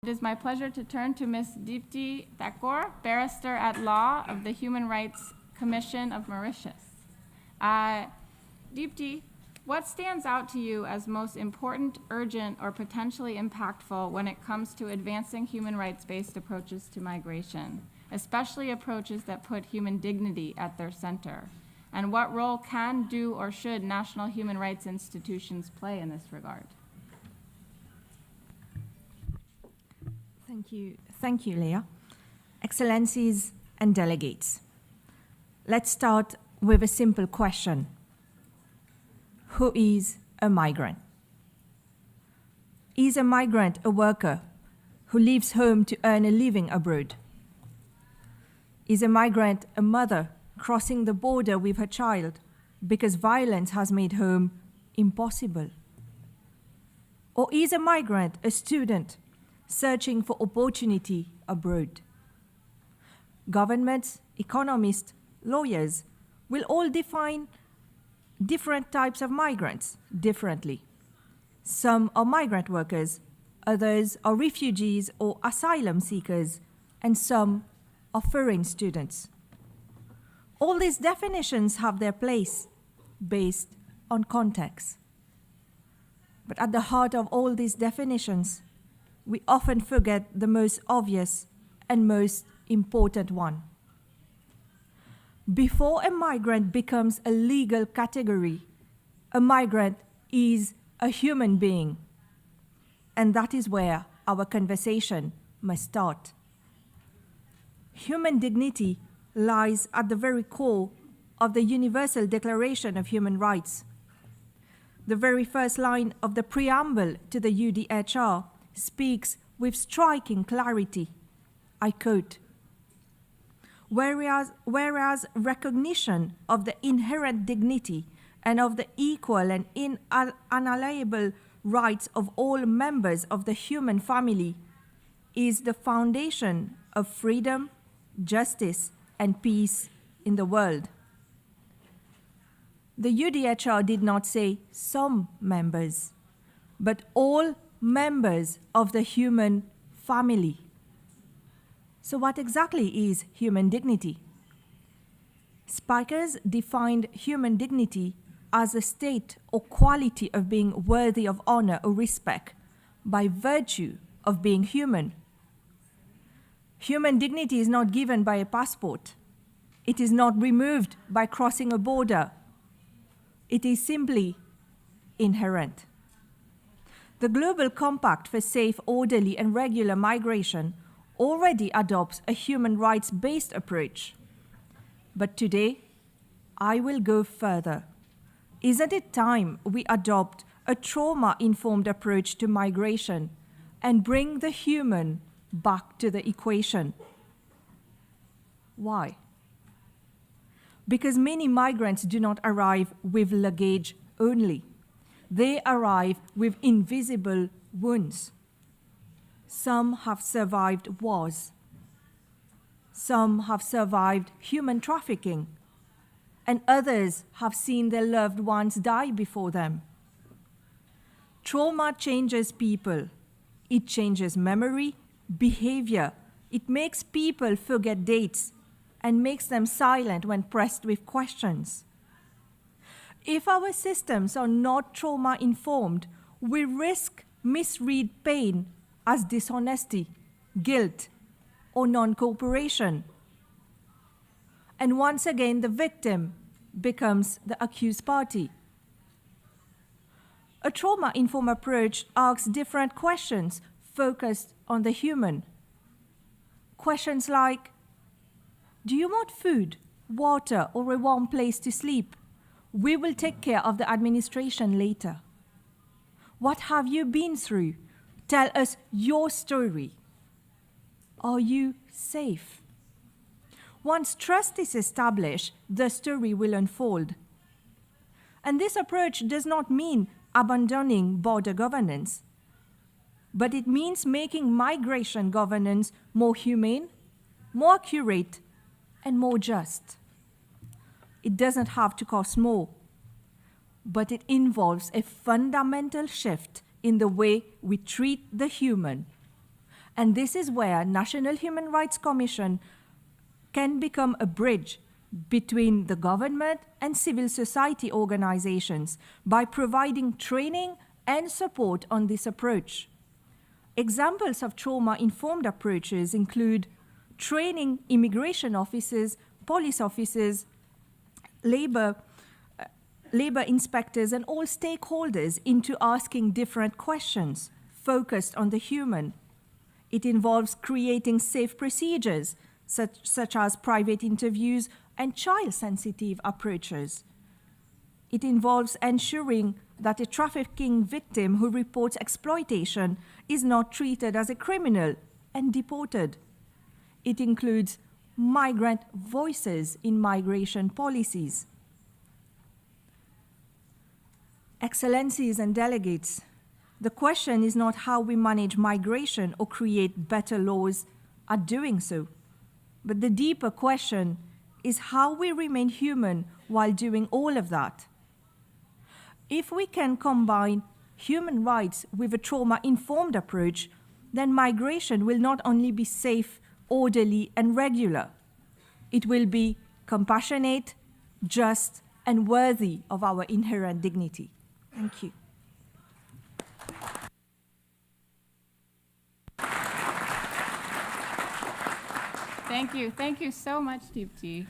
It is my pleasure to turn to Ms. Deepti Thakoor, Barrister at Law of the Human Rights Commission of Mauritius. Deepti, what stands out to you as most important, urgent, or potentially impactful when it comes to advancing human rights-based approaches to migration, especially approaches that put human dignity at their center? And what role can, do, or should national human rights institutions play in this regard? Thank you, Leah. Excellencies and delegates. Let's start with a simple question. Who is a migrant? Is a migrant a worker who leaves home to earn a living abroad? Is a migrant a mother crossing the border with her child because violence has made home impossible? Or is a migrant a student searching for opportunity abroad? Governments, economists, lawyers will all define different types of migrants differently. Some are migrant workers, others are refugees or asylum seekers, and some are foreign students. All these definitions have their place based on context. But at the heart of all these definitions, we often forget the most obvious and most important one. Before a migrant becomes a legal category, a migrant is a human being. And that is where our conversation must start. Human dignity lies at the very core of the Universal Declaration of Human Rights. The very first line of the preamble to the UDHR speaks with striking clarity. I quote, whereas recognition of the inherent dignity and of the equal and inalienable rights of all members of the human family is the foundation of freedom, justice, and peace in the world. The UDHR did not say some members, but all members of the human family. So what exactly is human dignity? Speakers defined human dignity as a state or quality of being worthy of honor or respect by virtue of being human. Human dignity is not given by a passport. It is not removed by crossing a border. It is simply inherent. The Global Compact for Safe, Orderly, and Regular Migration already adopts a human rights-based approach. But today, I will go further. Isn't it time we adopt a trauma-informed approach to migration and bring the human back to the equation? Why? Because many migrants do not arrive with luggage only. They arrive with invisible wounds. Some have survived wars. Some have survived human trafficking. And others have seen their loved ones die before them. Trauma changes people. It changes memory, behavior. It makes people forget dates and makes them silent when pressed with questions. If our systems are not trauma-informed, we risk misread pain as dishonesty, guilt, or non-cooperation. And once again, the victim becomes the accused party. A trauma-informed approach asks different questions focused on the human. Questions like, do you want food, water, or a warm place to sleep? We will take care of the administration later. What have you been through? Tell us your story. Are you safe? Once trust is established, the story will unfold. And this approach does not mean abandoning border governance, but it means making migration governance more humane, more accurate, and more just. It doesn't have to cost more, but it involves a fundamental shift in the way we treat the human And this is where National Human Rights Commission can become a bridge between the government and civil society organizations by providing training and support on this approach. Examples of trauma-informed approaches include training immigration officers, police officers, labor inspectors, and all stakeholders into asking different questions focused on the human. It involves creating safe procedures, such as private interviews and child-sensitive approaches. It involves ensuring that a trafficking victim who reports exploitation is not treated as a criminal and deported. It includes migrant voices in migration policies. Excellencies and delegates, the question is not how we manage migration or create better laws at doing so, but the deeper question is how we remain human while doing all of that. If we can combine human rights with a trauma-informed approach, then migration will not only be safe, orderly, and regular. It will be compassionate, just, and worthy of our inherent dignity. Thank you. Thank you. Thank you so much, Deepti.